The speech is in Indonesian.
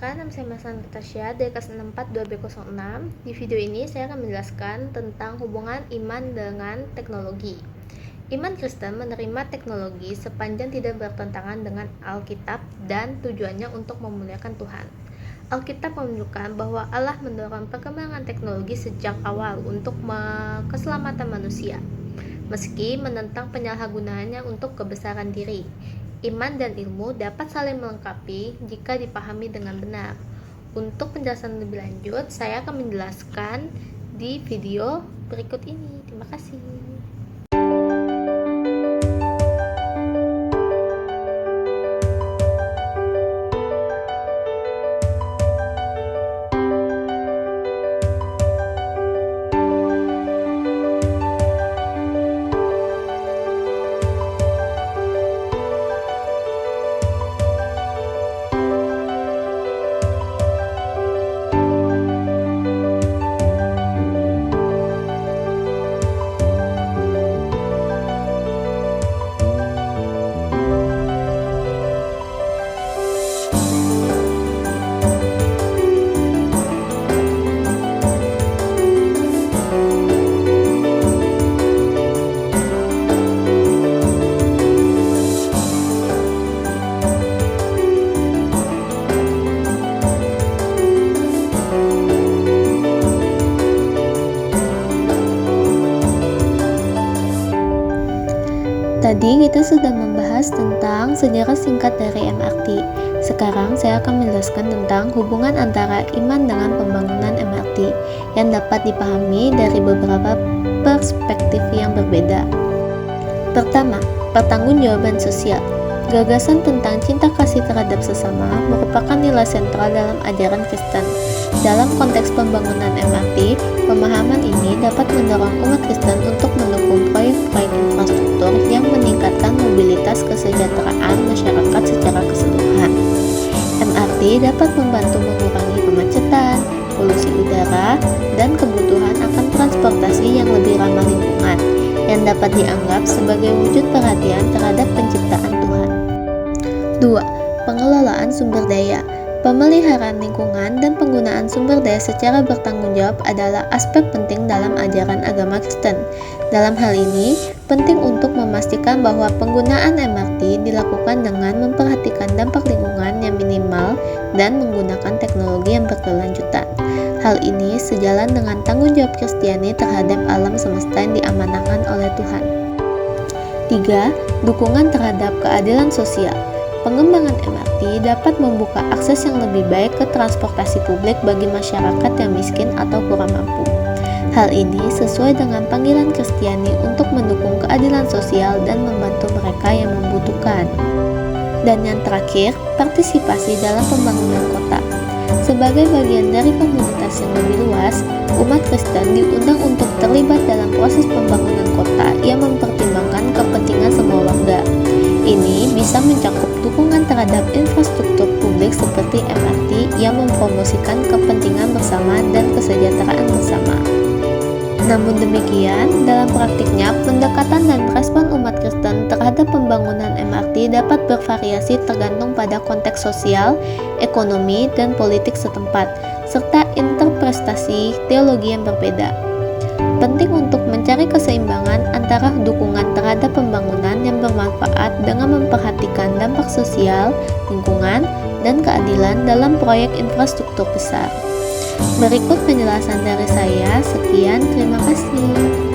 Perkenalkan, nama saya Masan Tasya dari kelas 64 2B06. Di video ini saya akan menjelaskan tentang hubungan iman dengan teknologi. Iman Kristen menerima teknologi sepanjang tidak bertentangan dengan Alkitab dan tujuannya untuk memuliakan Tuhan. Alkitab menunjukkan bahwa Allah mendorong perkembangan teknologi sejak awal untuk keselamatan manusia, meski menentang penyalahgunaannya untuk kebesaran diri. Iman dan ilmu dapat saling melengkapi jika dipahami dengan benar. Untuk penjelasan lebih lanjut, saya akan menjelaskan di video berikut ini. Terima kasih. Tadi kita sudah membahas tentang sejarah singkat dari MRT. Sekarang saya akan menjelaskan tentang hubungan antara iman dengan pembangunan MRT yang dapat dipahami dari beberapa perspektif yang berbeda. Pertama, pertanggungjawaban sosial. Gagasan tentang cinta kasih terhadap sesama merupakan nilai sentral dalam ajaran Kristen. Dalam konteks pembangunan MRT, pemahaman ini dapat mendorong umat Kristen untuk mendukung proyek-proyek infrastruktur yang meningkatkan mobilitas kesejahteraan masyarakat secara keseluruhan. MRT dapat membantu mengurangi kemacetan, polusi udara, dan kebutuhan akan transportasi yang lebih ramah lingkungan, yang dapat dianggap sebagai wujud perhatian terhadap penciptaan Tuhan. 2. Pengelolaan sumber daya. Pemeliharaan lingkungan dan penggunaan sumber daya secara bertanggung jawab adalah aspek penting dalam ajaran agama Kristen. Dalam hal ini, penting untuk memastikan bahwa penggunaan MRT dilakukan dengan memperhatikan dampak lingkungan yang minimal dan menggunakan teknologi yang berkelanjutan. Hal ini sejalan dengan tanggung jawab Kristiani terhadap alam semesta yang diamanahkan oleh Tuhan. 3. Dukungan terhadap keadilan sosial. Pengembangan MRT dapat membuka akses yang lebih baik ke transportasi publik bagi masyarakat yang miskin atau kurang mampu. Hal ini sesuai dengan panggilan Kristiani untuk mendukung keadilan sosial dan membantu mereka yang membutuhkan. Dan yang terakhir, partisipasi dalam pembangunan kota. Sebagai bagian dari komunitas yang lebih luas, umat Kristen diundang untuk terlibat dalam proses pembangunan kota yang mempertimbangkan kepentingan semua warga. Ini bisa mencakup dukungan terhadap infrastruktur publik seperti MRT yang mempromosikan kepentingan bersama dan kesejahteraan bersama. Namun demikian, dalam praktiknya, pendekatan dan respon umat Kristen terhadap pembangunan MRT dapat bervariasi tergantung pada konteks sosial, ekonomi, dan politik setempat, serta interpretasi teologi yang berbeda. Penting untuk mencari keseimbangan antara dukungan terhadap pembangunan yang bermanfaat dengan memperhatikan dampak sosial, lingkungan, dan keadilan dalam proyek infrastruktur besar. Berikut penjelasan dari saya. Sekian, terima kasih.